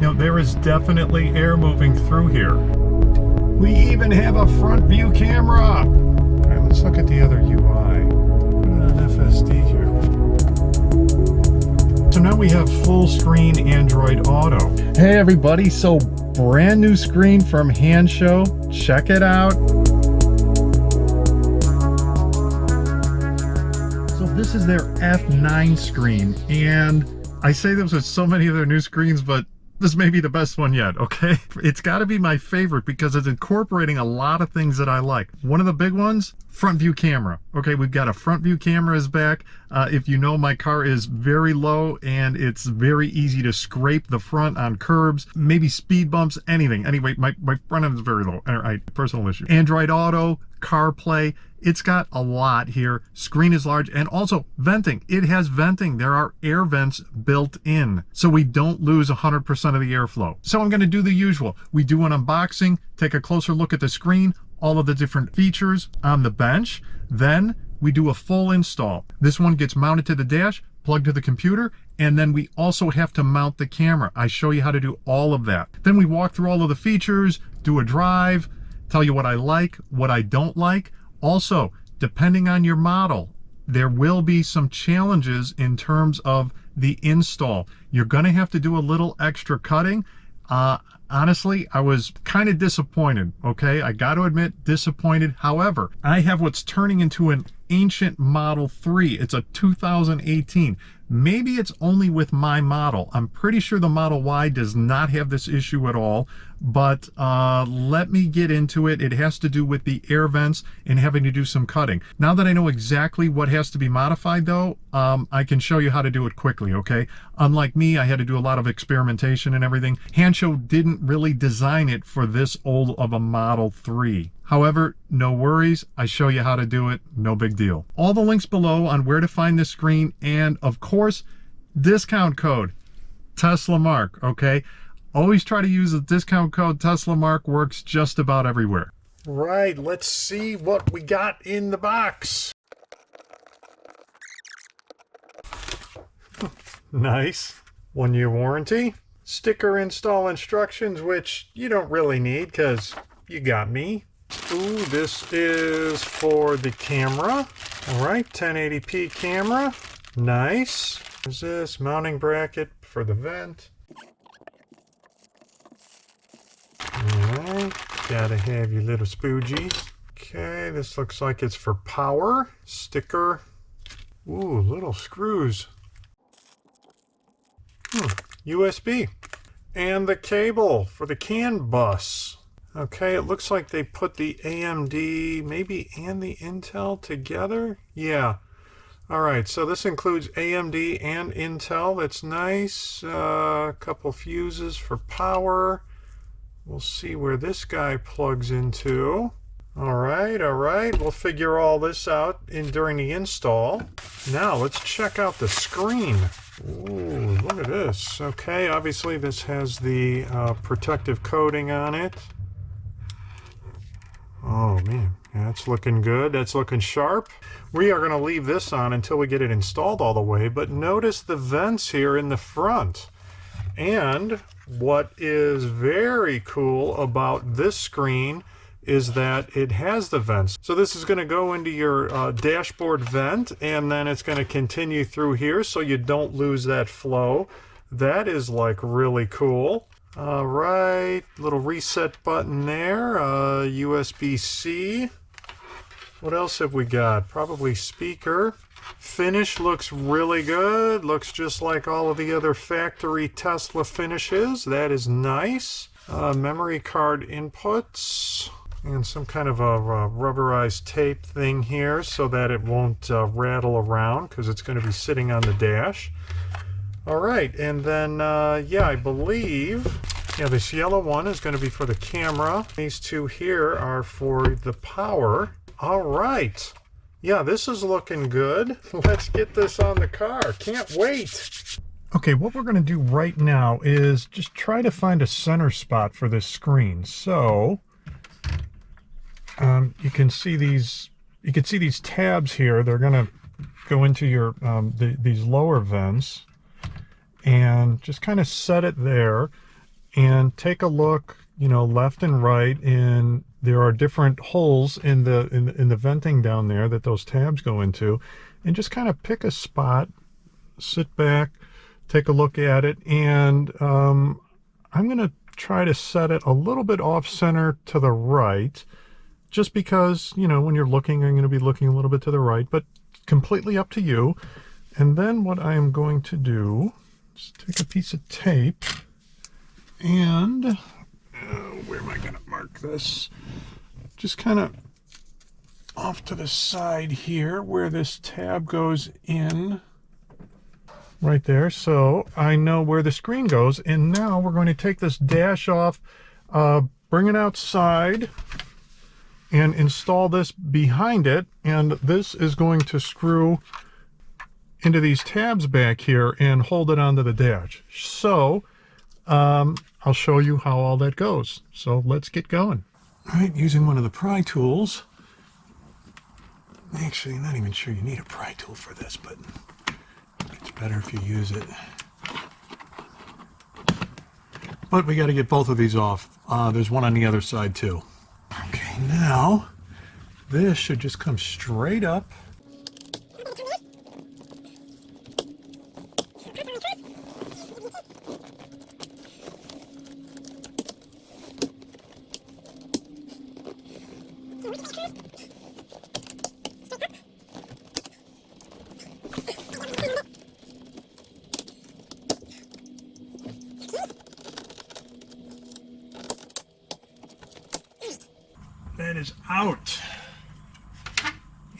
know, there is definitely air moving through here. We even have a front view camera. All right, let's look at the other UI. Put it on FSD here. So now we have full screen Android Auto. Hey everybody, so brand new screen from HANSSHOW. Check it out. So this is their F9 screen, and I say this with so many of their new screens, but this may be the best one yet, okay? It's got to be my favorite because it's incorporating a lot of things that I like. One of the big ones, front view camera. Okay, we've got a front view camera is back. If you know, my car is very low and it's very easy to scrape the front on curbs, maybe speed bumps, anything. Anyway, my front end is very low. All right, personal issue. Android Auto, CarPlay. It's got a lot here. Screen is large, and also venting. It has venting. There are air vents built in, so we don't lose 100% of the airflow. So I'm going to do the usual. We do an unboxing, take a closer look at the screen, all of the different features on the bench. Then we do a full install. This one gets mounted to the dash, plugged to the computer, and then we also have to mount the camera. I show you how to do all of that. Then we walk through all of the features, do a drive, tell you what I like, what I don't like. Also, depending on your model, there will be some challenges in terms of the install. You're going to have to do a little extra cutting. Honestly, I was kind of disappointed, okay? I got to admit, disappointed. However, I have what's turning into an ancient Model 3. It's a 2018. Maybe it's only with my model. I'm pretty sure the Model Y does not have this issue at all, but let me get into it. It has to do with the air vents and having to do some cutting. Now that I know exactly what has to be modified though, I can show you how to do it quickly, okay? Unlike me, I had to do a lot of experimentation and everything. HANSSHOW didn't really design it for this old of a Model 3. However, no worries, I show you how to do it, no big deal. All the links below on where to find this screen, and of course, discount code TESLAMARK, okay? Always try to use the discount code TESLAMARK, works just about everywhere. Right, let's see what we got in the box. Nice. 1-year warranty. Sticker install instructions, which you don't really need because you got me. Ooh, this is for the camera. All right, 1080p camera. Nice. There's this mounting bracket for the vent. All right, gotta have your little spoogies. Okay, this looks like it's for power. Sticker. Ooh, little screws. USB. And the cable for the CAN bus. Okay, it looks like they put the AMD maybe and the Intel together. Yeah. All right, so this includes AMD and Intel. That's nice. A couple fuses for power. We'll see where this guy plugs into. All right. We'll figure all this out during the install. Now let's check out the screen. Ooh, look at this. Okay, obviously this has the protective coating on it. Oh man, that's looking good. That's looking sharp. We are going to leave this on until we get it installed all the way, but notice the vents here in the front. And what is very cool about this screen is that it has the vents. So this is going to go into your dashboard vent, and then it's going to continue through here so you don't lose that flow. That is like really cool. All right, little reset button there, USB-C. What else have we got? Probably speaker. Finish looks really good. Looks just like all of the other factory Tesla finishes. That is nice. Memory card inputs. And some kind of a rubberized tape thing here so that it won't rattle around because it's going to be sitting on the dash. All right, and then, yeah, I believe, yeah, this yellow one is going to be for the camera. These two here are for the power. All right. Yeah, this is looking good. Let's get this on the car. Can't wait. Okay, what we're going to do right now is just try to find a center spot for this screen. So, you can see these tabs here. They're going to go into your these lower vents. And just kind of set it there. and take a look, you know, left and right, and there are different holes in the venting down there that those tabs go into, and just kind of pick a spot, sit back, take a look at it, and I'm going to try to set it a little bit off center to the right, just because, you know, when you're looking, I'm going to be looking a little bit to the right, but completely up to you. And then what I am going to do is take a piece of tape and where am I going to mark this? Just kind of off to the side here where this tab goes in. Right there, so I know where the screen goes. And now we're going to take this dash off, bring it outside, and install this behind it. And this is going to screw into these tabs back here and hold it onto the dash. So I'll show you how all that goes. So let's get going. All right, using one of the pry tools. Actually, I'm not even sure you need a pry tool for this, but it's better if you use it. But we got to get both of these off. There's one on the other side too. Okay, now this should just come straight up. That is out,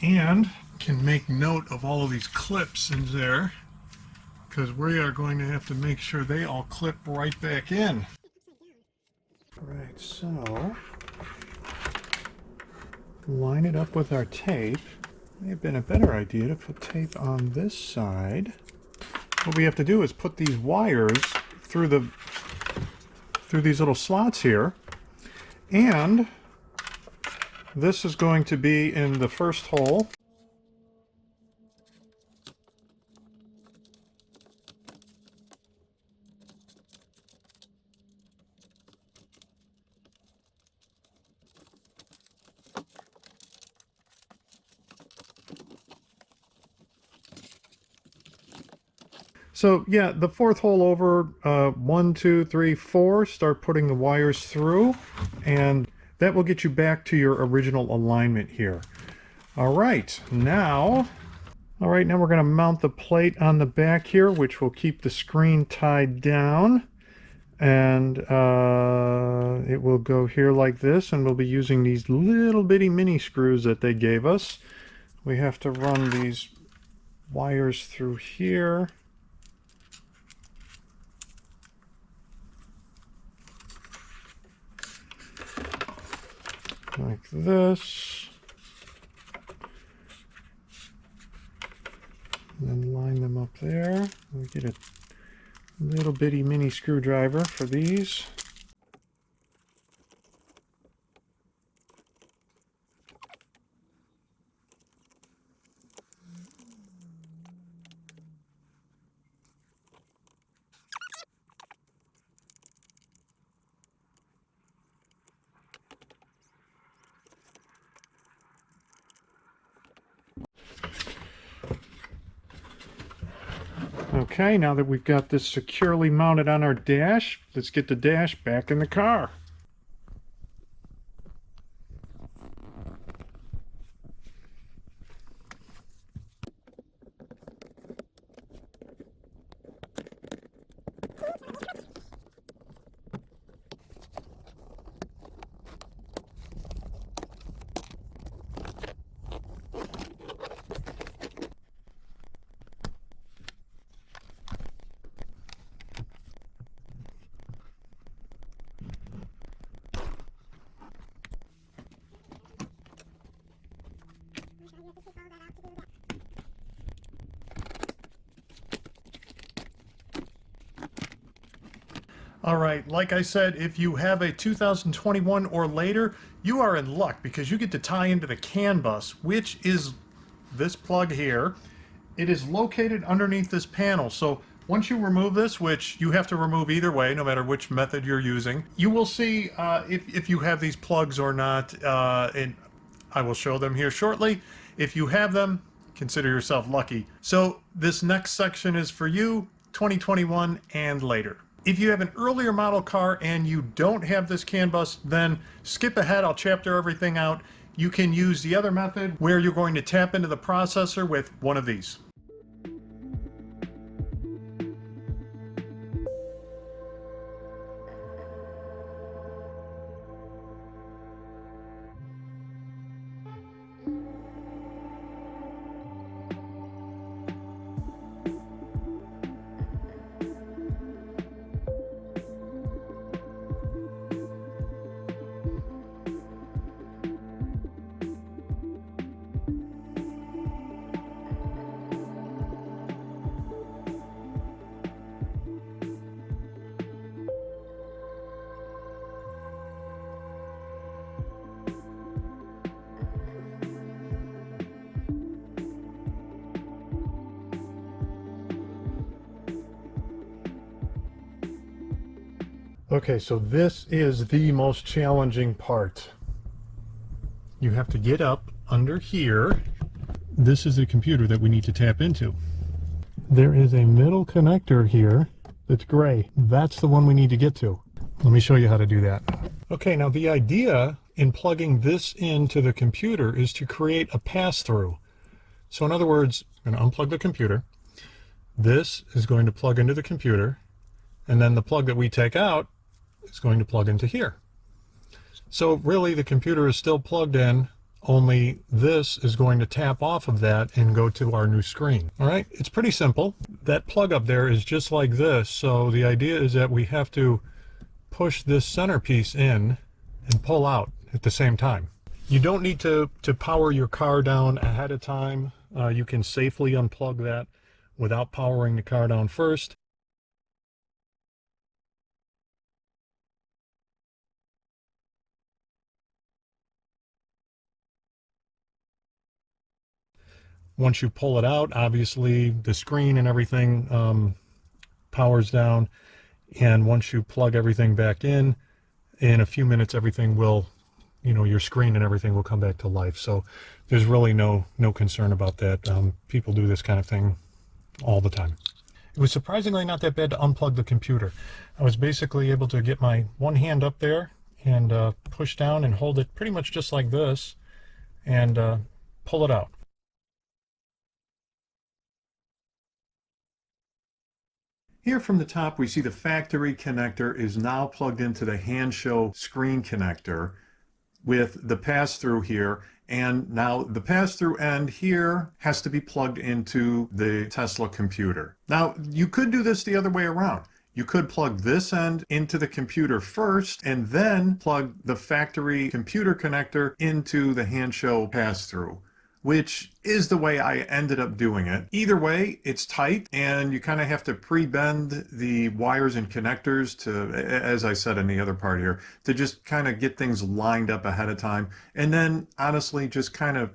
and can make note of all of these clips in there, because we are going to have to make sure they all clip right back in. Right, so line it up with our tape. May have been a better idea to put tape on this side. What we have to do is put these wires through these little slots here, and this is going to be in the first hole. So yeah, the fourth hole over, 1, 2, 3, 4, start putting the wires through, and that will get you back to your original alignment here. All right, now we're going to mount the plate on the back here, which will keep the screen tied down. And it will go here like this, and we'll be using these little bitty mini screws that they gave us. We have to run these wires through here. Like this, and then line them up there. We get a little bitty mini screwdriver for these. Okay, now that we've got this securely mounted on our dash, let's get the dash back in the car. All right, like I said, if you have a 2021 or later, you are in luck because you get to tie into the CAN bus, which is this plug here. It is located underneath this panel. So Once you remove this, which you have to remove either way, no matter which method you're using, you will see if you have these plugs or not, and I will show them here shortly. If you have them, consider yourself lucky. So this next section is for you, 2021 and later. If you have an earlier model car and you don't have this CAN bus, then skip ahead, I'll chapter everything out. You can use the other method where you're going to tap into the processor with one of these. Okay, so this is the most challenging part. You have to get up under here. This is the computer that we need to tap into. There is a middle connector here that's gray. That's the one we need to get to. Let me show you how to do that. Okay, now the idea in plugging this into the computer is to create a pass-through. So in other words, I'm going to unplug the computer. This is going to plug into the computer, and then the plug that we take out is going to plug into here. So really the computer is still plugged in, only this is going to tap off of that and go to our new screen. All right, it's pretty simple. That plug up there is just like this. So the idea is that we have to push this centerpiece in and pull out at the same time. You don't need to power your car down ahead of time. You can safely unplug that without powering the car down first. Once you pull it out, obviously the screen and everything powers down. And once you plug everything back in a few minutes, everything will, your screen and everything will come back to life. So there's really no concern about that. People do this kind of thing all the time. It was surprisingly not that bad to unplug the computer. I was basically able to get my one hand up there and push down and hold it pretty much just like this and pull it out. Here from the top, we see the factory connector is now plugged into the HANSSHOW screen connector with the pass-through here. And now the pass-through end here has to be plugged into the Tesla computer. Now, you could do this the other way around. You could plug this end into the computer first and then plug the factory computer connector into the HANSSHOW pass-through, which is the way I ended up doing it. Either way, it's tight and you kind of have to pre-bend the wires and connectors to, as I said in the other part here, to just kind of get things lined up ahead of time. And then honestly, just kind of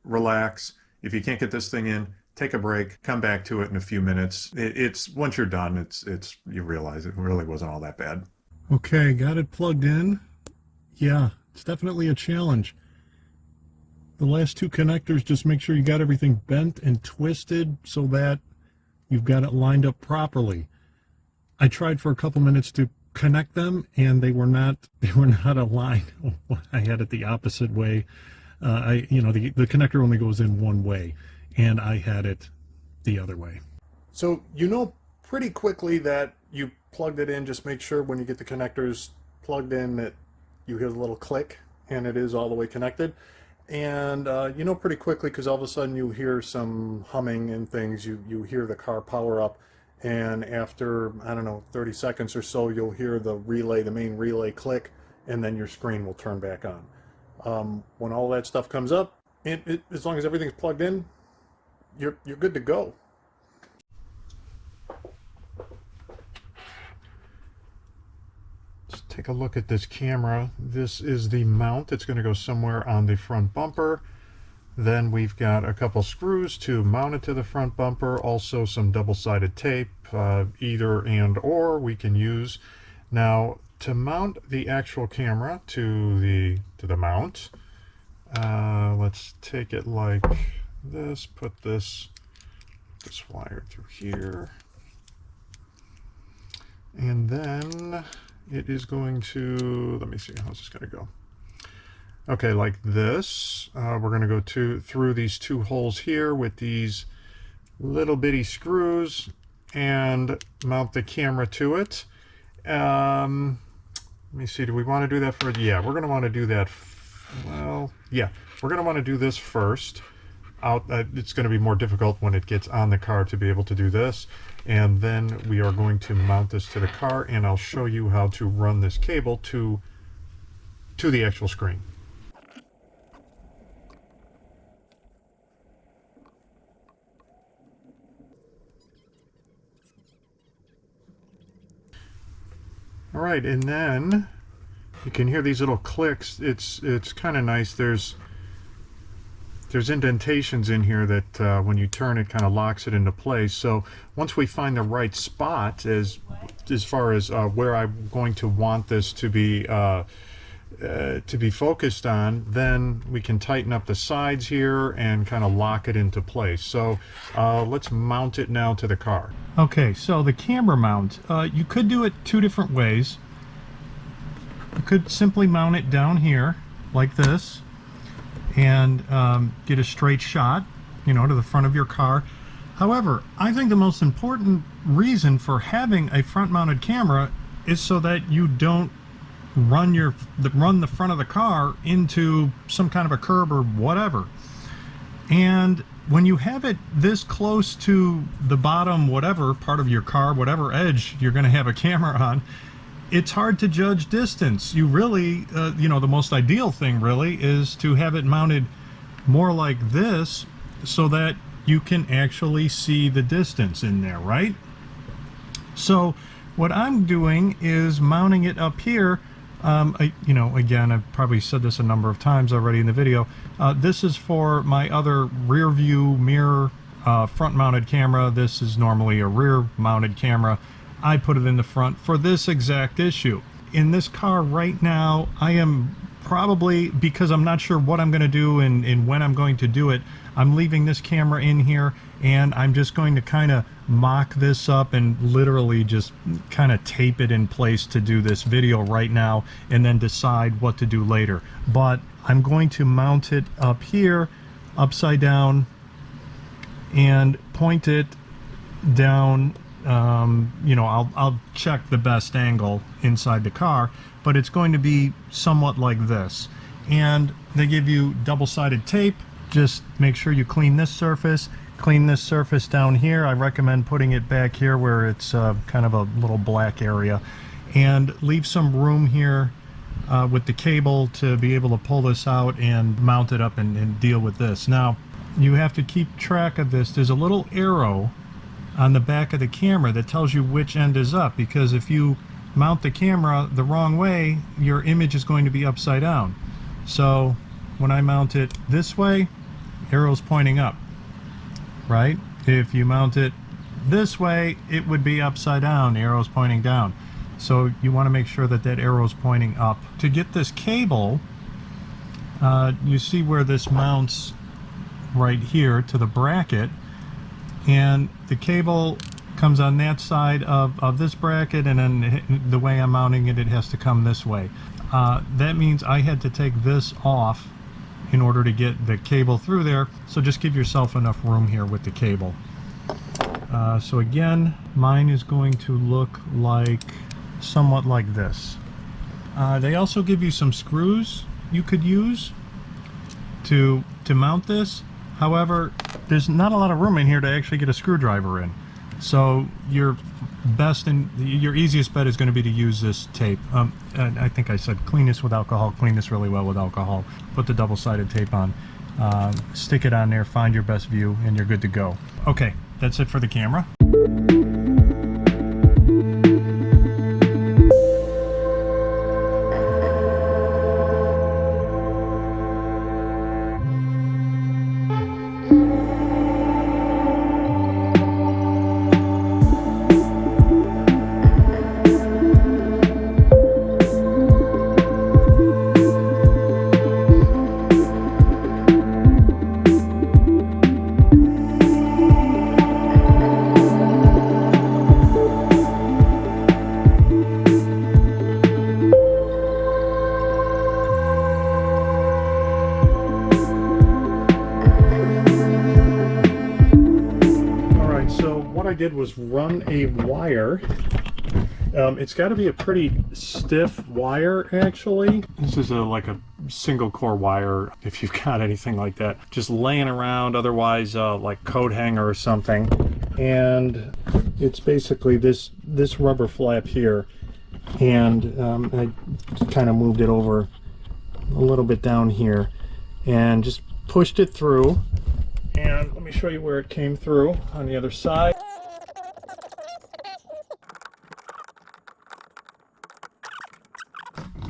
relax. If you can't get this thing in, take a break, come back to it in a few minutes. It's once you're done, you realize it really wasn't all that bad. Okay, got it plugged in. Yeah, it's definitely a challenge. The last two connectors, just make sure you got everything bent and twisted so that you've got it lined up properly. I tried for a couple minutes to connect them and they were not aligned. I had it the opposite way. The connector only goes in one way and I had it the other way. So pretty quickly that you plugged it in. Just make sure when you get the connectors plugged in that you hear the little click and it is all the way connected. And pretty quickly, because all of a sudden you hear some humming and things, you hear the car power up, and after, I don't know, 30 seconds or so, you'll hear the main relay click, and then your screen will turn back on. When all that stuff comes up, as long as everything's plugged in, you're good to go. Take a look at this camera. This is the mount. It's going to go somewhere on the front bumper. Then we've got a couple screws to mount it to the front bumper, also some double-sided tape, either and or we can use. Now, to mount the actual camera to the mount, let's take it like this, put this wire through here, and then it is going to, let me see, how's this going to go? Okay, like this. We're going to go through these two holes here with these little bitty screws and mount the camera to it. Let me see, do we want to do that first? Yeah, we're going to want to do that. Well, yeah, we're going to want to do this first. It's going to be more difficult when it gets on the car to be able to do this. And then we are going to mount this to the car, and I'll show you how to run this cable to the actual screen. All right, and then you can hear these little clicks. It's kind of nice. There's indentations in here that when you turn it kind of locks it into place. So once we find the right spot as far as where I'm going to want this to be focused on, then we can tighten up the sides here and kind of lock it into place. So let's mount it now to the car. Okay, so the camera mount, you could do it two different ways. You could simply mount it down here like this and get a straight shot, you know, to the front of your car. However, I think the most important reason for having a front-mounted camera is so that you don't run the front of the car into some kind of a curb or whatever. And when you have it this close to the bottom, whatever part of your car, whatever edge you're going to have a camera on, it's hard to judge distance. You really, you know, the most ideal thing really is to have it mounted more like this so that you can actually see the distance in there, right? So what I'm doing is mounting it up here. You know, again, I've probably said this a number of times already in the video. This is for my other rear view mirror front mounted camera. This is normally a rear mounted camera. I put it in the front for this exact issue. In this car right now, I am probably, because I'm not sure what I'm going to do and when I'm going to do it, I'm leaving this camera in here, and I'm just going to kind of mock this up and literally just kind of tape it in place to do this video right now, and then decide what to do later. But I'm going to mount it up here upside down and point it down. You know, I'll check the best angle inside the car, but it's going to be somewhat like this. And they give you double-sided tape. Just make sure you clean this surface down here. I recommend putting it back here where it's kind of a little black area, and leave some room here with the cable to be able to pull this out and mount it up and deal with this. Now, you have to keep track of this. There's a little arrow on the back of the camera that tells you which end is up, because if you mount the camera the wrong way, your image is going to be upside down. So when I mount it this way, arrow's pointing up, right? If you mount it this way, it would be upside down, the arrow's pointing down. So you want to make sure that that arrow's pointing up. To get this cable, you see where this mounts right here to the bracket, and the cable comes on that side of this bracket, and then the way I'm mounting it, it has to come this way. That means I had to take this off in order to get the cable through there, so just give yourself enough room here with the cable. So again, mine is going to look like somewhat like this. They also give you some screws you could use to mount this. However, there's not a lot of room in here to actually get a screwdriver in. So your best and your easiest bet is going to be to use this tape. I think I said clean this with alcohol, clean this really well with alcohol, put the double-sided tape on, stick it on there, find your best view, and you're good to go. Okay, that's it for the camera. did was run a wire. It's got to be a pretty stiff wire, actually. This is like a single core wire, if you've got anything like that, just laying around, otherwise like coat hanger or something. And it's basically this rubber flap here, and I kind of moved it over a little bit down here and just pushed it through. And let me show you where it came through on the other side.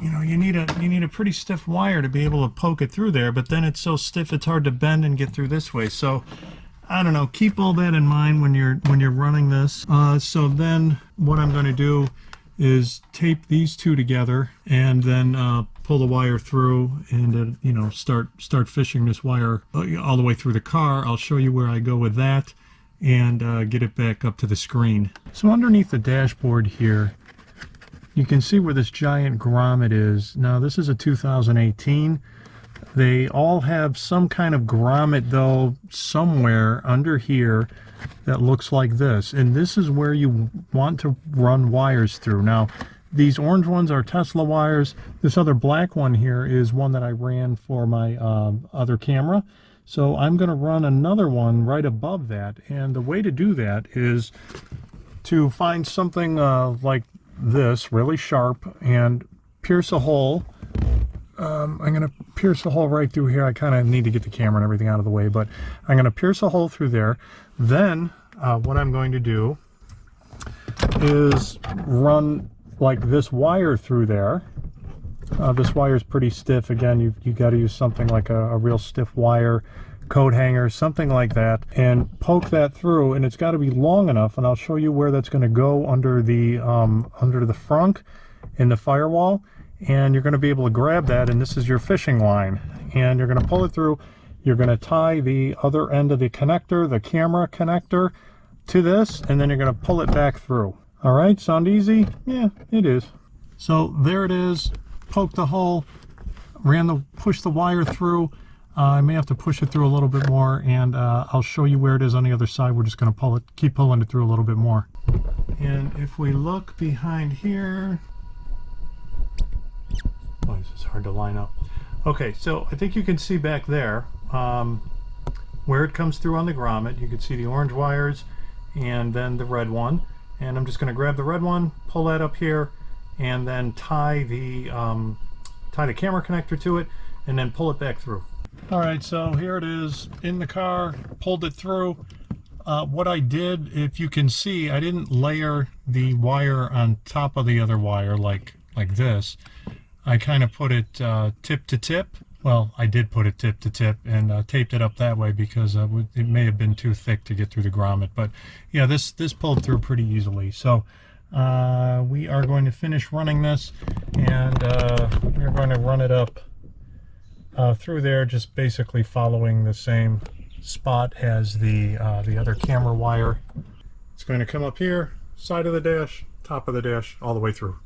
You know, you need a pretty stiff wire to be able to poke it through there, but then it's so stiff it's hard to bend and get through this way. So I don't know, keep all that in mind when you're running this. So then what I'm going to do is tape these two together and then pull the wire through and you know, start fishing this wire all the way through the car. I'll show you where I go with that and get it back up to the screen. So underneath the dashboard here, you can see where this giant grommet is. Now this is a 2018. They all have some kind of grommet though somewhere under here that looks like this, and this is where you want to run wires through. Now these orange ones are Tesla wires. This other black one here is one that I ran for my other camera. So I'm going to run another one right above that, and the way to do that is to find something like this, really sharp, and pierce a hole. I'm going to pierce a hole right through here. I kind of need to get the camera and everything out of the way, but I'm going to pierce a hole through there. Then what I'm going to do is run like this wire through there. This wire is pretty stiff. Again, you got to use something like a real stiff wire, coat hanger, something like that, and poke that through, and it's got to be long enough, and I'll show you where that's going to go under the frunk in the firewall, and you're going to be able to grab that, and this is your fishing line, and you're going to pull it through. You're going to tie the other end of the connector, the camera connector, to this, and then you're going to pull it back through. All right, sound easy? Yeah, it is. So there it is. Poke the hole, push the wire through. I may have to push it through a little bit more, and I'll show you where it is on the other side. We're just going to keep pulling it through a little bit more. And if we look behind here, oh, this is hard to line up. Okay, so I think you can see back there where it comes through on the grommet. You can see the orange wires and then the red one. And I'm just going to grab the red one, pull that up here, and then tie the camera connector to it, and then pull it back through. All right, so here it is in the car, pulled it through. What I did, if you can see, I didn't layer the wire on top of the other wire like this. I kind of put it tip to tip. Well, I did put it tip to tip and taped it up that way because it may have been too thick to get through the grommet. But yeah, this pulled through pretty easily. So we are going to finish running this, and we're going to run it up through there, just basically following the same spot as the other camera wire. It's going to come up here, side of the dash, top of the dash, all the way through.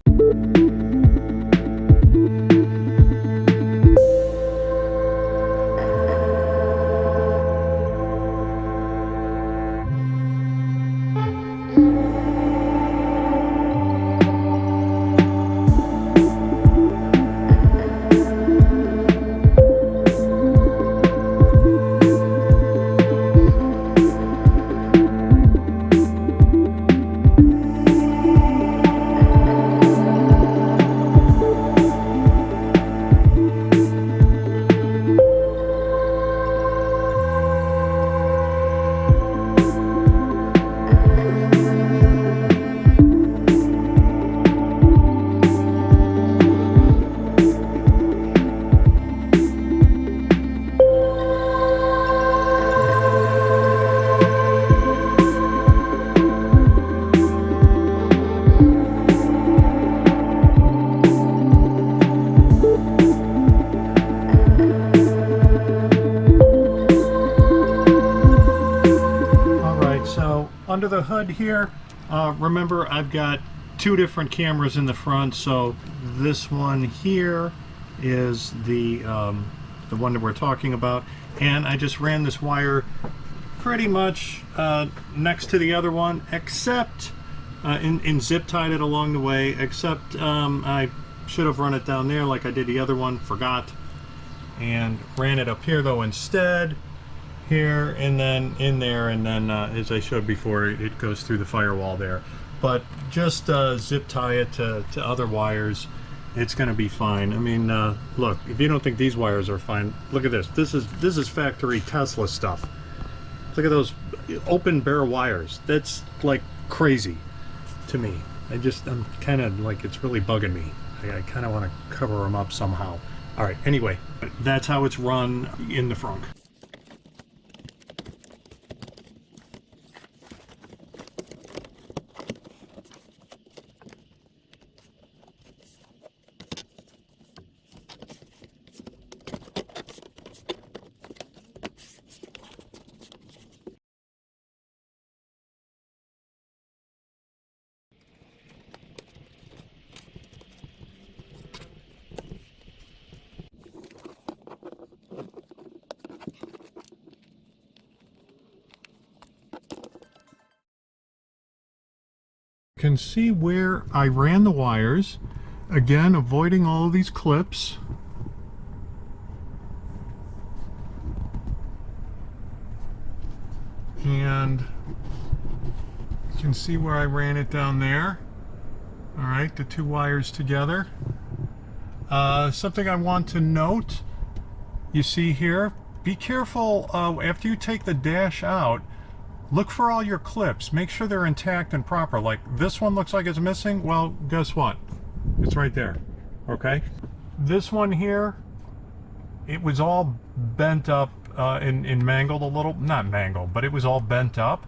Under the hood here, remember I've got two different cameras in the front. So this one here is the one that we're talking about, and I just ran this wire pretty much next to the other one, except in zip tied it along the way, except I should have run it down there like I did the other one, forgot, and ran it up here though instead, here and then in there, and then as I showed before, it goes through the firewall there. But just zip tie it to other wires. It's going to be fine. I mean, look, if you don't think these wires are fine, look at this. This is factory Tesla stuff. Look at those open bare wires. That's like crazy to me. I'm kind of like, it's really bugging me. I kind of want to cover them up somehow. All right, anyway, that's how it's run in the frunk. Can see where I ran the wires, again avoiding all of these clips. And you can see where I ran it down there. All right, the two wires together. Something I want to note, you see here, be careful after you take the dash out. Look for all your clips. Make sure they're intact and proper. Like this one looks like it's missing. Well, guess what? It's right there. Okay. This one here, it was all bent up and mangled a little. Not mangled, but it was all bent up.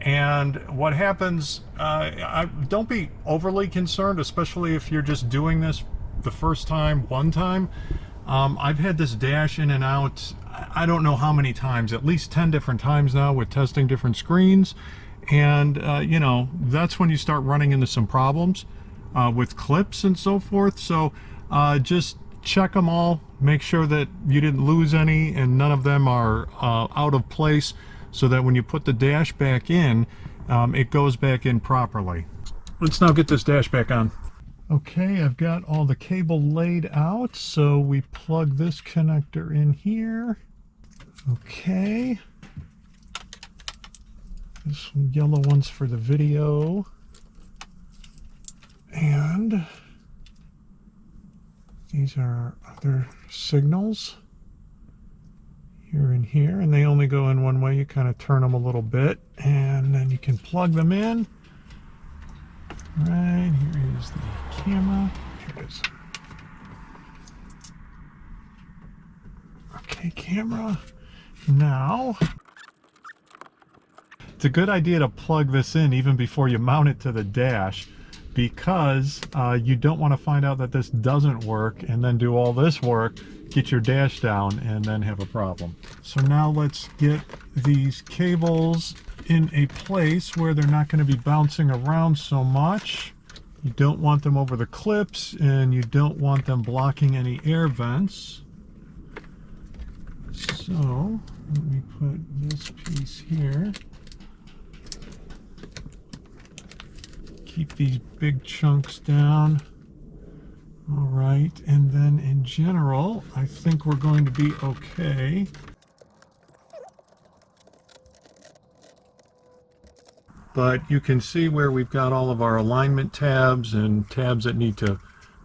And what happens, don't be overly concerned, especially if you're just doing this the first time, one time. I've had this dash in and out, I don't know how many times, at least 10 different times now with testing different screens. And, you know, that's when you start running into some problems with clips and so forth. So just check them all, make sure that you didn't lose any and none of them are out of place, so that when you put the dash back in, it goes back in properly. Let's now get this dash back on. Okay, I've got all the cable laid out, so we plug this connector in here. Okay. This one, yellow one's for the video. And these are our other signals. Here and here, and they only go in one way. You kind of turn them a little bit, and then you can plug them in. Right, here is the camera. Here it is. Okay, camera. Now, it's a good idea to plug this in even before you mount it to the dash, because you don't want to find out that this doesn't work and then do all this work, get your dash down, and then have a problem. So now let's get these cables in a place where they're not going to be bouncing around so much. You don't want them over the clips, and you don't want them blocking any air vents. So let me put this piece here. Keep these big chunks down. All right, and then in general, I think we're going to be okay. But you can see where we've got all of our alignment tabs and tabs that need to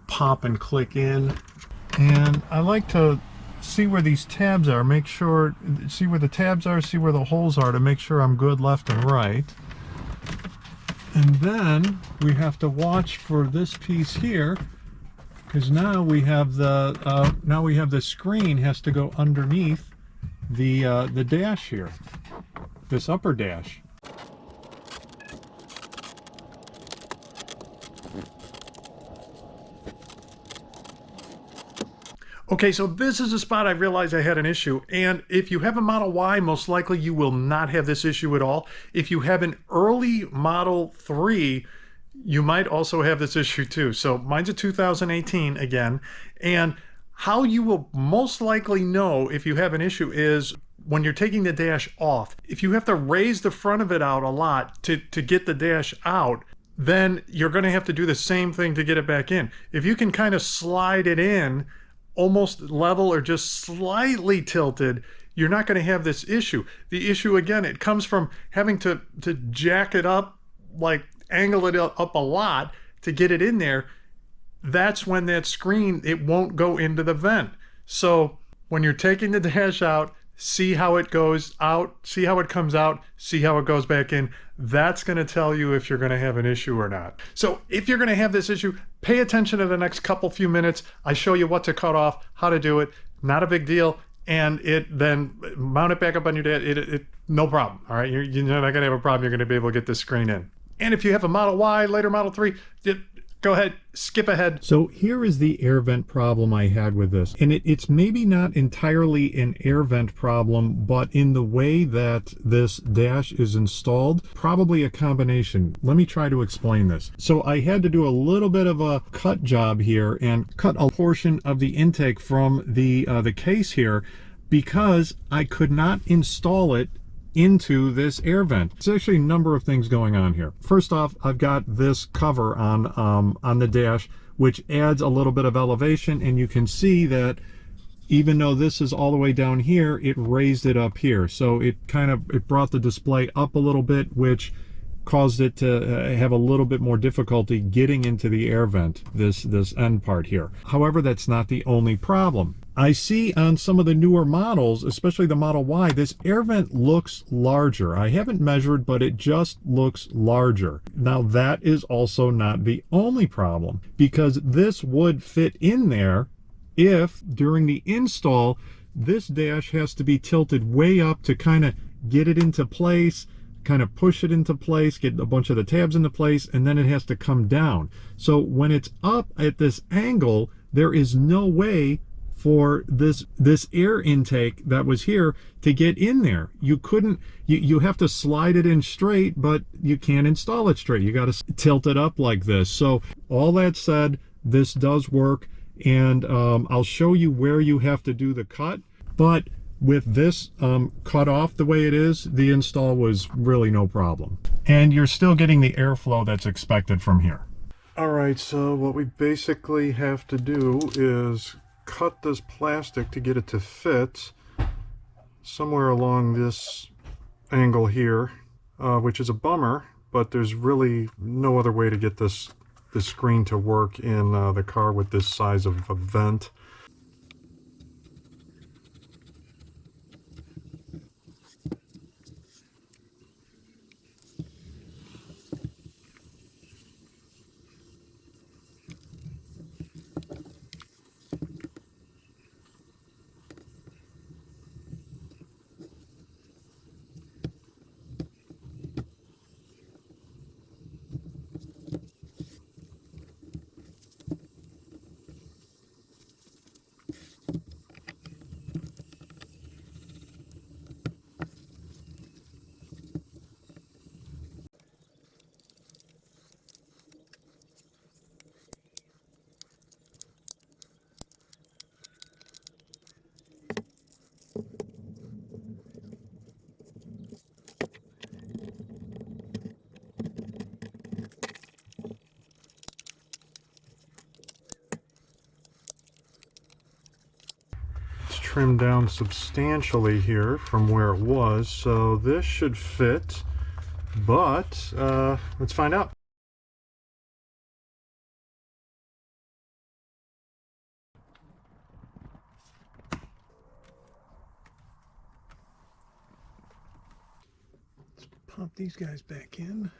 pop and click in. And I like to see where these tabs are, make sure, see where the tabs are, see where the holes are to make sure I'm good left and right. And then we have to watch for this piece here, because now we have the screen has to go underneath the dash here, this upper dash. Okay, so this is a spot I realized I had an issue, and if you have a Model Y, most likely you will not have this issue at all. If you have an early Model 3, you might also have this issue too. So mine's a 2018 again, and how you will most likely know if you have an issue is when you're taking the dash off, if you have to raise the front of it out a lot to get the dash out, then you're going to have to do the same thing to get it back in. If you can kind of slide it in almost level or just slightly tilted, you're not going to have this issue. The issue, again, it comes from having to jack it up, like angle it up a lot to get it in there. That's when that screen, it won't go into the vent. So when you're taking the dash out, see how it goes out, see how it comes out, see how it goes back in. That's going to tell you if you're going to have an issue or not. So if you're going to have this issue, pay attention to the next few minutes. I show you what to cut off, how to do it. Not a big deal. And then mount it back up on your dash. No problem. All right, you're not going to have a problem. You're going to be able to get this screen in. And if you have a Model Y, later Model 3, go ahead, skip ahead. So here is the air vent problem I had with this. And it's maybe not entirely an air vent problem, but in the way that this dash is installed, probably a combination. Let me try to explain this. So I had to do a little bit of a cut job here and cut a portion of the intake from the case here because I could not install it into this air vent. There's actually a number of things going on here. First off, I've got this cover on the dash, which adds a little bit of elevation, and you can see that even though this is all the way down here, it raised it up here. So it brought the display up a little bit, which caused it to have a little bit more difficulty getting into the air vent, this end part here. However, that's not the only problem. I see on some of the newer models, especially the Model Y, this air vent looks larger. I haven't measured, but it just looks larger. Now that is also not the only problem, because this would fit in there if during the install, this dash has to be tilted way up to kind of get it into place, kind of push it into place, get a bunch of the tabs into place, and then it has to come down. So when it's up at this angle, there is no way for this air intake that was here to get in there. You couldn't, you have to slide it in straight, but you can't install it straight. You got to tilt it up like this. So all that said, this does work, and I'll show you where you have to do the cut, but with this cut off the way it is, the install was really no problem. And you're still getting the airflow that's expected from here. All right, so what we basically have to do is cut this plastic to get it to fit somewhere along this angle here, which is a bummer, but there's really no other way to get this screen to work in the car with this size of a vent. Trimmed down substantially here from where it was, so this should fit, but let's find out. Let's pop these guys back in.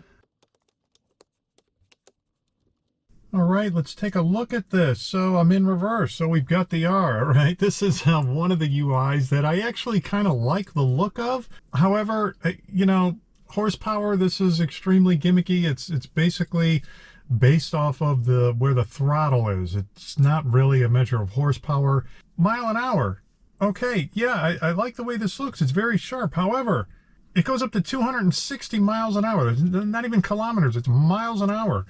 All right, let's take a look at this. So I'm in reverse. So we've got the R, right? This is one of the UIs that I actually kind of like the look of. However, you know, horsepower, this is extremely gimmicky. It's basically based off of where the throttle is. It's not really a measure of horsepower. Mile an hour. Okay, yeah, I like the way this looks. It's very sharp. However, it goes up to 260 miles an hour. It's not even kilometers, it's miles an hour.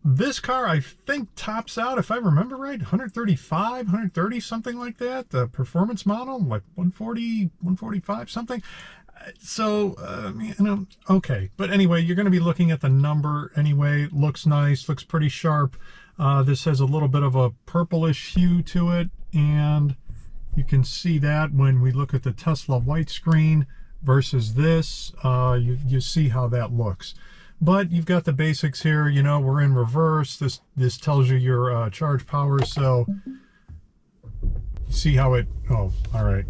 This car, I think, tops out, if I remember right, 135, 130, something like that. The performance model, like 140, 145, something. So, you know, okay. But anyway, you're going to be looking at the number anyway. Looks nice, looks pretty sharp. This has a little bit of a purplish hue to it, and you can see that when we look at the Tesla white screen versus this, you see how that looks. But you've got the basics here. You know, we're in reverse. This tells you your charge power. So you see how it, oh, all right.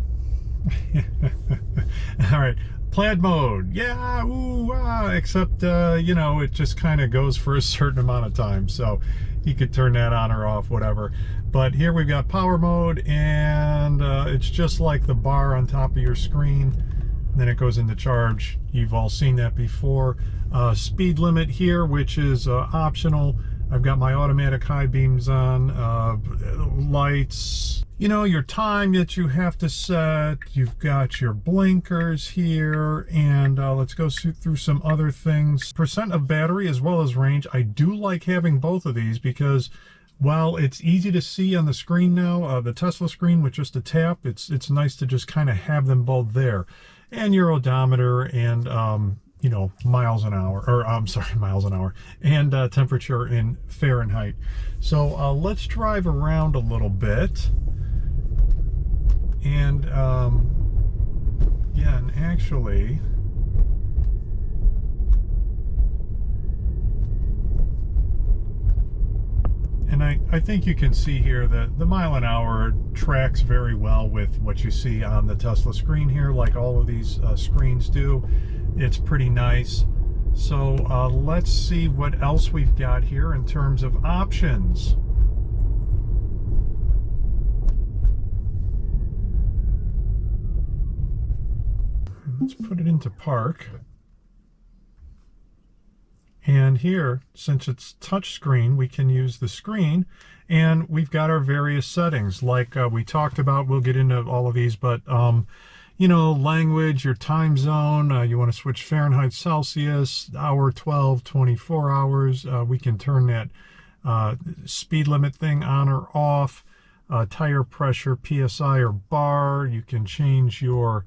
All right, plaid mode. Yeah, ooh, except, you know, it just kind of goes for a certain amount of time. So you could turn that on or off, whatever. But here we've got power mode, and it's just like the bar on top of your screen. Then it goes into charge. You've all seen that before. Speed limit here, which is optional. I've got my automatic high beams on, lights, you know, your time that you have to set. You've got your blinkers here, and let's go through some other things. Percent of battery as well as range. I do like having both of these because while it's easy to see on the screen now, the Tesla screen with just a tap, it's nice to just kind of have them both there. And your odometer and, you know, miles an hour, or I'm sorry, miles an hour, and temperature in Fahrenheit. So let's drive around a little bit. And yeah, and actually, and I think you can see here that the mile an hour tracks very well with what you see on the Tesla screen here, like all of these screens do. It's pretty nice. So let's see what else we've got here in terms of options. Let's put it into park. And here, since it's touch screen, we can use the screen, and we've got our various settings like we talked about. We'll get into all of these, but you know, language, your time zone, you want to switch Fahrenheit, Celsius, hour, 12, 24 hours. We can turn that speed limit thing on or off. Tire pressure, PSI or bar. You can change your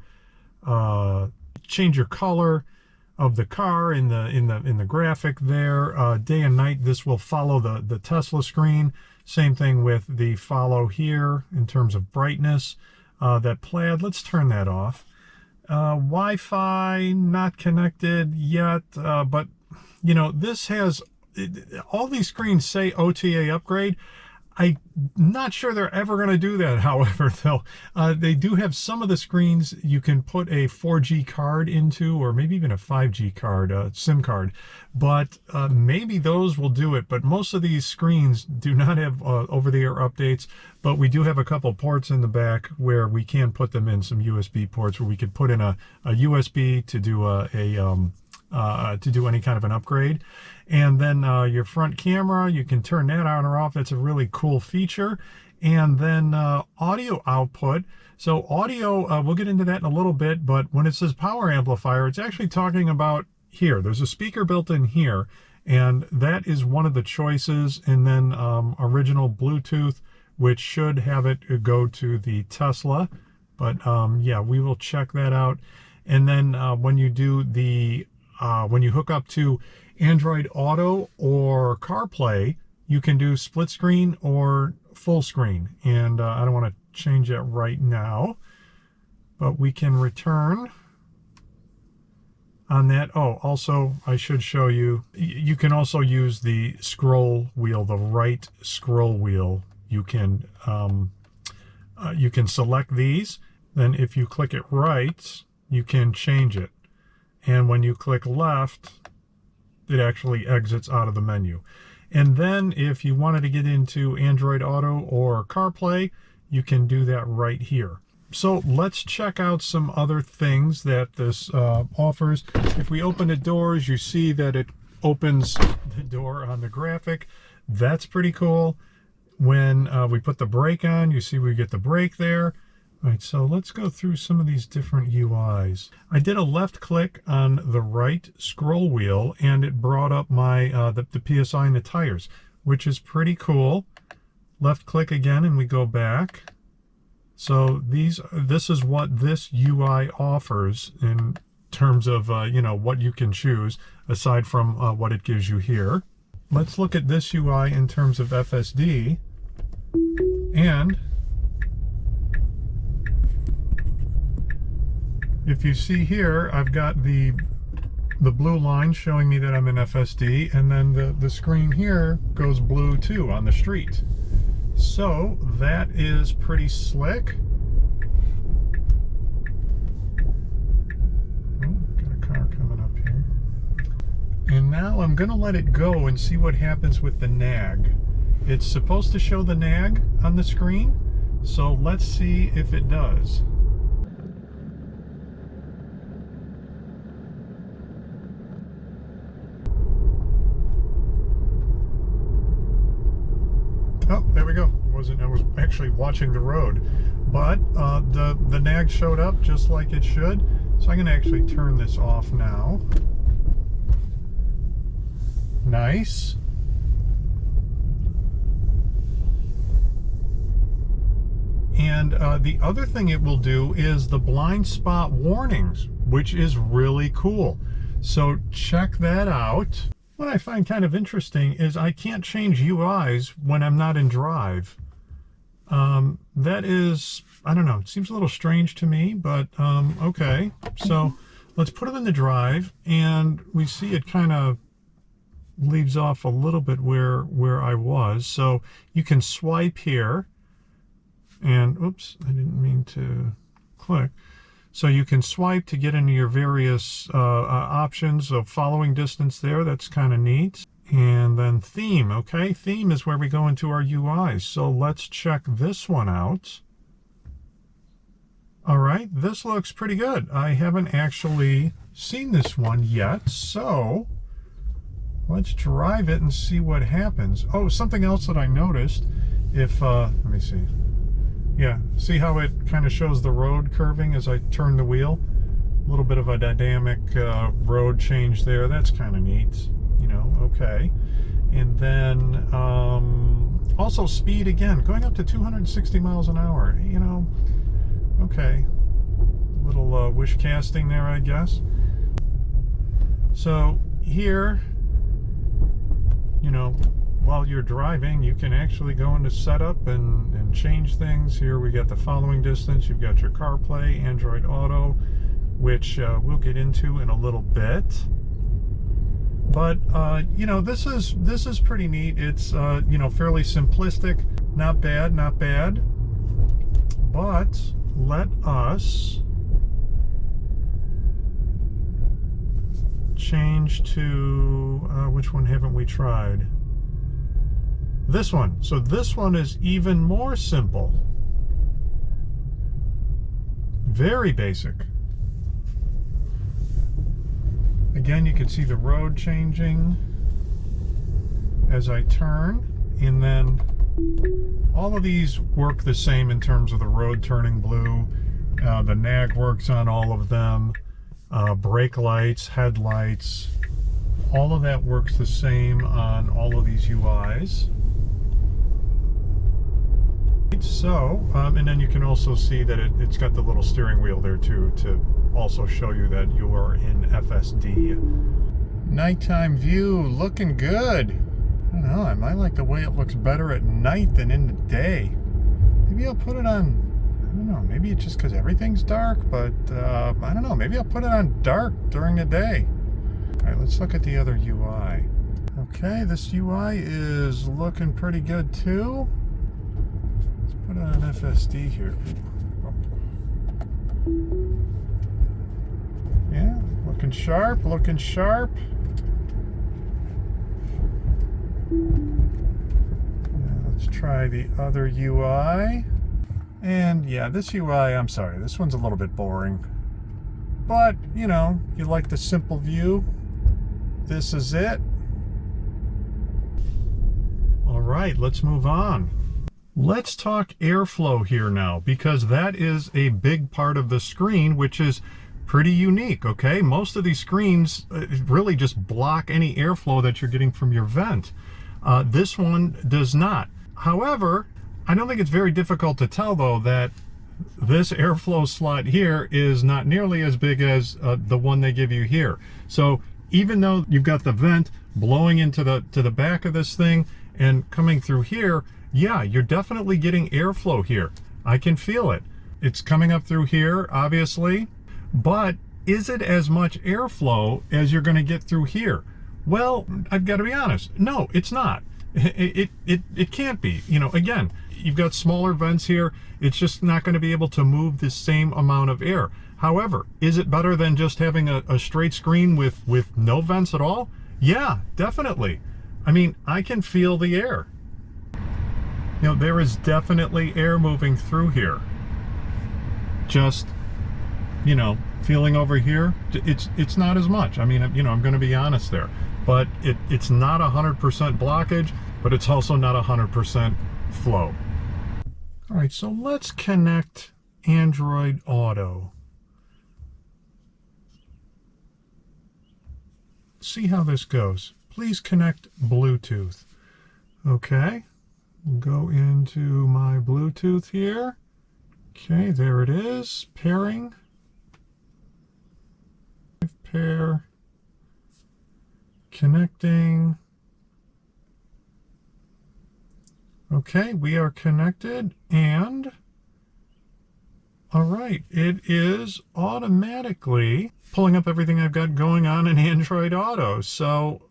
color of the car in the graphic there. Day and night, this will follow the Tesla screen. Same thing with the follow here in terms of brightness. That plaid, let's turn that off. Wi-Fi not connected yet, but you know, this has all these screens say OTA upgrade. I'm not sure they're ever going to do that, however, though. They do have some of the screens you can put a 4G card into, or maybe even a 5G card, SIM card. But maybe those will do it. But most of these screens do not have over-the-air updates. But we do have a couple ports in the back where we can put them in, some USB ports, where we could put in a USB to do to do any kind of an upgrade. And then your front camera, you can turn that on or off. That's a really cool feature. And then audio output. So audio, we'll get into that in a little bit, but when it says power amplifier, it's actually talking about here. There's a speaker built in here, and that is one of the choices. And then original Bluetooth, which should have it go to the Tesla. But yeah, we will check that out. And then when you do the when you hook up to Android Auto or CarPlay, you can do split screen or full screen. And I don't want to change that right now, but we can return on that. Oh, also, I should show you, you can also use the scroll wheel, the right scroll wheel. You can select these. Then if you click it right, you can change it. And when you click left, it actually exits out of the menu. And then if you wanted to get into Android Auto or CarPlay, you can do that right here. So let's check out some other things that this offers. If we open the doors, you see that it opens the door on the graphic. That's pretty cool. When we put the brake on, you see we get the brake there. All right, so let's go through some of these different UIs. I did a left click on the right scroll wheel and it brought up my the PSI and the tires, which is pretty cool. Left click again and we go back. So this is what this UI offers in terms of you know, what you can choose aside from what it gives you here. Let's look at this UI in terms of FSD, and if you see here, I've got the blue line showing me that I'm in FSD, and then the screen here goes blue too on the street. So that is pretty slick. Oh, got a car coming up here. And now I'm gonna let it go and see what happens with the nag. It's supposed to show the nag on the screen, so let's see if it does. Oh, there we go. I was actually watching the road, but the nag showed up just like it should. So I'm going to actually turn this off now. Nice. And the other thing it will do is the blind spot warnings, which is really cool. So check that out. What I find kind of interesting is I can't change UIs when I'm not in drive. That is, I don't know, it seems a little strange to me, but okay. So let's put it in the drive, and we see it kind of leaves off a little bit where I was. So you can swipe here, and oops, I didn't mean to click. So you can swipe to get into your various options of following distance there. That's kind of neat. And then theme, okay? Theme is where we go into our UIs. So let's check this one out. All right, this looks pretty good. I haven't actually seen this one yet, so let's drive it and see what happens. Oh, something else that I noticed, if, let me see. Yeah, see how it kind of shows the road curving as I turn the wheel? A little bit of a dynamic road change there. That's kind of neat, you know, okay. And then also speed again, going up to 260 miles an hour, you know, okay. Little wish casting there, I guess. So here, you know, while you're driving, you can actually go into setup and change things. Here we got the following distance. You've got your CarPlay, Android Auto, which we'll get into in a little bit. But you know, this is pretty neat. It's you know, fairly simplistic. Not bad, not bad. But let us change to which one haven't we tried? This one. So this one is even more simple. Very basic. Again, you can see the road changing as I turn, and then all of these work the same in terms of the road turning blue. The nag works on all of them. Brake lights, headlights, all of that works the same on all of these UIs. So, and then you can also see that it's got the little steering wheel there too, to also show you that you are in FSD. Nighttime view, looking good. I don't know, I might like the way it looks better at night than in the day. Maybe I'll put it on, I don't know, maybe it's just because everything's dark, but I don't know, maybe I'll put it on dark during the day. All right, let's look at the other UI. Okay, this UI is looking pretty good too. Put on an FSD here. Yeah, looking sharp, looking sharp. Now let's try the other UI. And yeah, this UI, I'm sorry, this one's a little bit boring. But, you know, you like the simple view, this is it. All right, let's move on. Let's talk airflow here now, because that is a big part of the screen, which is pretty unique, okay? Most of these screens really just block any airflow that you're getting from your vent. This one does not. However, I don't think it's very difficult to tell, though, that this airflow slot here is not nearly as big as the one they give you here. So even though you've got the vent blowing into the back of this thing and coming through here, yeah, you're definitely getting airflow here. I can feel it. It's coming up through here, obviously, but is it as much airflow as you're going to get through here? Well, I've got to be honest. No, it's not. It can't be. You know, again, you've got smaller vents here. It's just not going to be able to move the same amount of air. However, is it better than just having a straight screen with no vents at all? Yeah, definitely. I mean, I can feel the air. You know, there is definitely air moving through here. Just, you know, feeling over here, it's not as much. I mean, you know, I'm going to be honest there. But it's not 100% blockage, but it's also not 100% flow. All right, so let's connect Android Auto. See how this goes. Please connect Bluetooth. Okay, we'll go into my Bluetooth here. Okay, there it is, pairing. Pair. Connecting. Okay, we are connected, and all right, it is automatically pulling up everything I've got going on in Android Auto. So,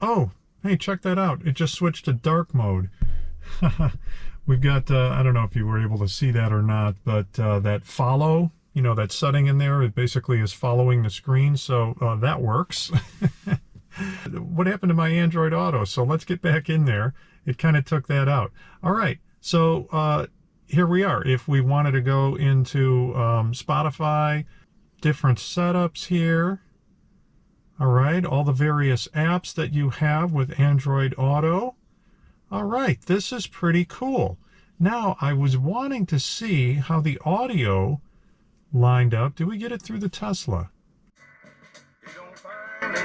oh, hey, check that out. It just switched to dark mode. We've got, I don't know if you were able to see that or not, but that follow, you know, that setting in there, it basically is following the screen, so that works. What happened to my Android Auto? So let's get back in there. It kind of took that out. All right, so here we are. If we wanted to go into Spotify, different setups here. All right, all the various apps that you have with Android Auto. All right, this is pretty cool. Now, I was wanting to see how the audio lined up. Do we get it through the Tesla?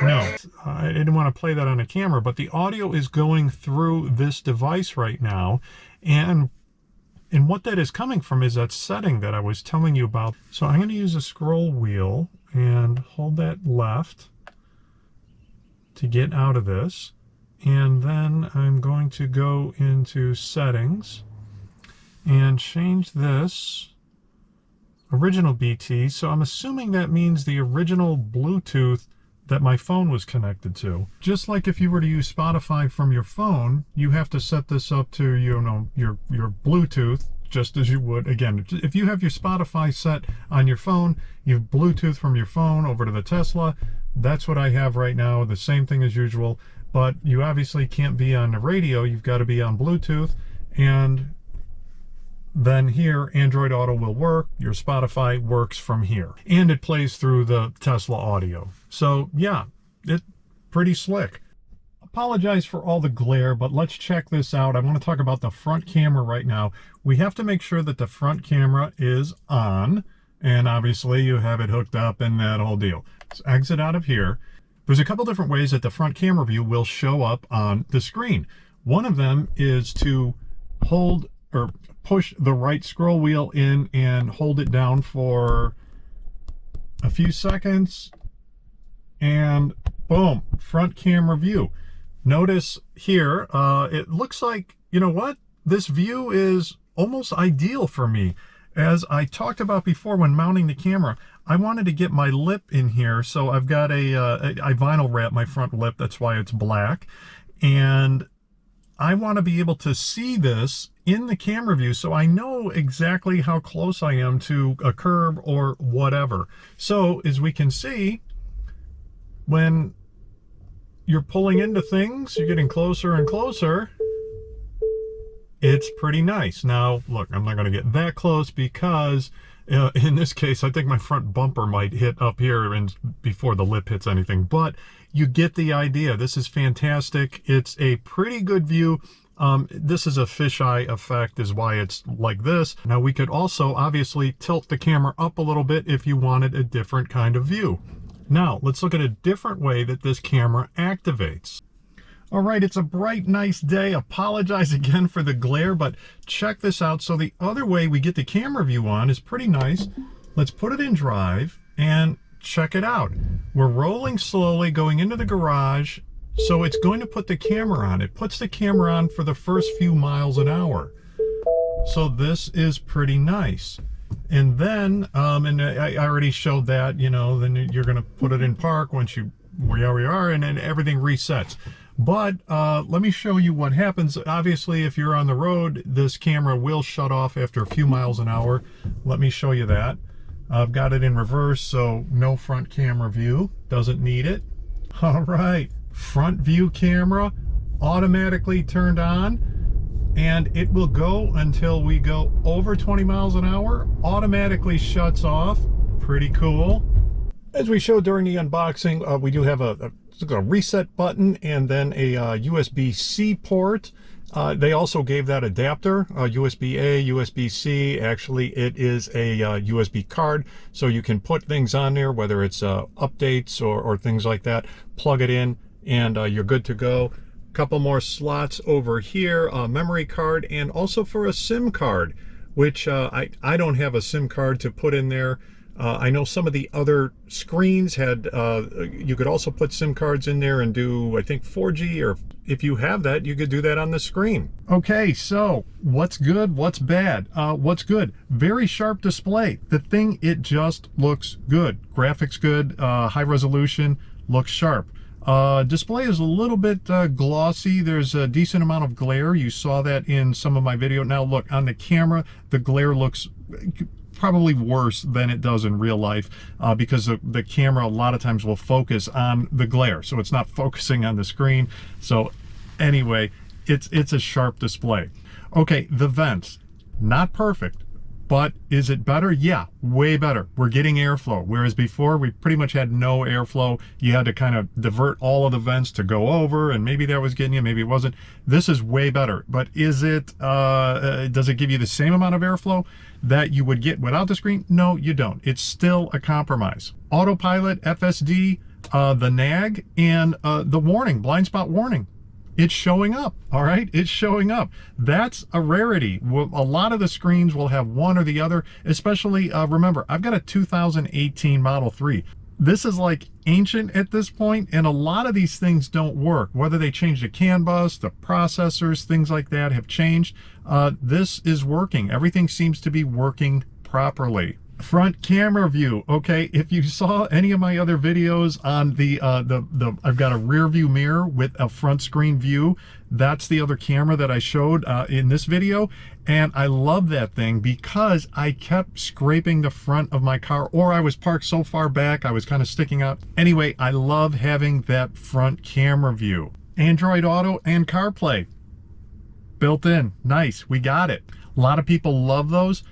No, I didn't want to play that on a camera, but the audio is going through this device right now, and what that is coming from is that setting that I was telling you about. So I'm going to use a scroll wheel and hold that left to get out of this, and then I'm going to go into settings and change this original BT. So I'm assuming that means the original Bluetooth that my phone was connected to. Just like if you were to use Spotify from your phone, you have to set this up to, you know, your Bluetooth, just as you would, again, if you have your Spotify set on your phone, you Bluetooth from your phone over to the Tesla. That's what I have right now, the same thing as usual, but you obviously can't be on the radio, you've got to be on Bluetooth, and then here Android Auto will work, your Spotify works from here, and it plays through the Tesla audio. So yeah, it's pretty slick. Apologize for all the glare, but let's check this out. I want to talk about the front camera right now. We have to make sure that the front camera is on, and obviously you have it hooked up and that whole deal. Let's exit out of here. There's a couple different ways that the front camera view will show up on the screen. One of them is to hold or push the right scroll wheel in and hold it down for a few seconds, and boom, front camera view. Notice here, it looks like, you know what? This view is almost ideal for me. As I talked about before when mounting the camera, I wanted to get my lip in here, so I've got I vinyl wrap my front lip, that's why it's black, and I want to be able to see this in the camera view so I know exactly how close I am to a curb or whatever. So as we can see, when you're pulling into things, you're getting closer and closer, it's pretty nice. Now look, I'm not going to get that close because in this case I think my front bumper might hit up here and before the lip hits anything, but you get the idea. This is fantastic. It's a pretty good view. This is a fisheye effect is why it's like this. Now we could also obviously tilt the camera up a little bit if you wanted a different kind of view. Now let's look at a different way that this camera activates. All right, it's a bright, nice day. Apologize again for the glare, but check this out. So the other way we get the camera view on is pretty nice. Let's put it in drive and check it out. We're rolling slowly, going into the garage. So it's going to put the camera on. It puts the camera on for the first few miles an hour. So this is pretty nice. And then, and I already showed that, you know, then you're going to put it in park once you, we are, and then everything resets. But let me show you what happens. Obviously, if you're on the road, this camera will shut off after a few miles an hour. Let me show you that. I've got it in reverse, so no front camera view. Doesn't need it. All right, front view camera automatically turned on, and it will go until we go over 20 miles an hour. Automatically shuts off. Pretty cool. As we showed during the unboxing, we do have a reset button and then a USB-C port. They also gave that adapter, USB-A, USB-C. Actually, it is a USB card, so you can put things on there, whether it's updates or things like that. Plug it in, and you're good to go. Couple more slots over here, a memory card, and also for a SIM card, which I don't have a SIM card to put in there. I know some of the other screens had, you could also put SIM cards in there and do, I think, 4G, or if you have that, you could do that on the screen. Okay, so what's good, what's bad? What's good? Very sharp display. The thing, it just looks good. Graphics good, high resolution, looks sharp. Display is a little bit glossy. There's a decent amount of glare. You saw that in some of my video. Now look, on the camera, the glare looks probably worse than it does in real life because the camera a lot of times will focus on the glare, so it's not focusing on the screen. So anyway, it's a sharp display. Okay, the vents, not perfect, but is it better? Yeah, way better. We're getting airflow, whereas before we pretty much had no airflow. You had to kind of divert all of the vents to go over, and maybe that was getting you, maybe it wasn't. This is way better, but is it, does it give you the same amount of airflow that you would get without the screen? No, you don't. It's still a compromise. Autopilot, FSD, the nag, and the warning, blind spot warning. It's showing up, all right? It's showing up. That's a rarity. A lot of the screens will have one or the other, especially, remember, I've got a 2018 Model 3. This is like ancient at this point, and a lot of these things don't work. Whether they change the CAN bus, the processors, things like that have changed. This is working. Everything seems to be working properly. Front camera view. Okay, if you saw any of my other videos on the I've got a rear view mirror with a front screen view. That's the other camera that I showed in this video, and I love that thing because I kept scraping the front of my car, or I was parked so far back I was kind of sticking out. Anyway, I love having that front camera view. Android Auto and CarPlay built in. Nice, we got it. A lot of people love those.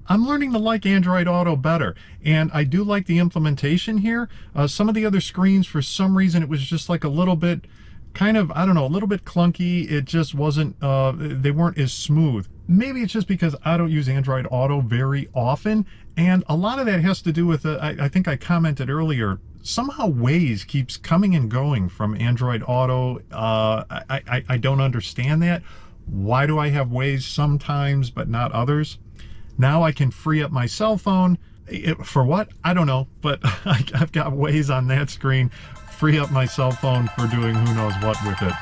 I'm learning to like Android Auto better, and I do like the implementation here. Some of the other screens, for some reason, it was just like a little bit, kind of, I don't know, a little bit clunky. It just wasn't, they weren't as smooth. Maybe it's just because I don't use Android Auto very often, and a lot of that has to do with, I think I commented earlier, somehow Waze keeps coming and going from Android Auto. I don't understand that. Why do I have Waze sometimes but not others? Now I can free up my cell phone. For what? I don't know, but I've got Waze on that screen. Free up my cell phone for doing who knows what with it.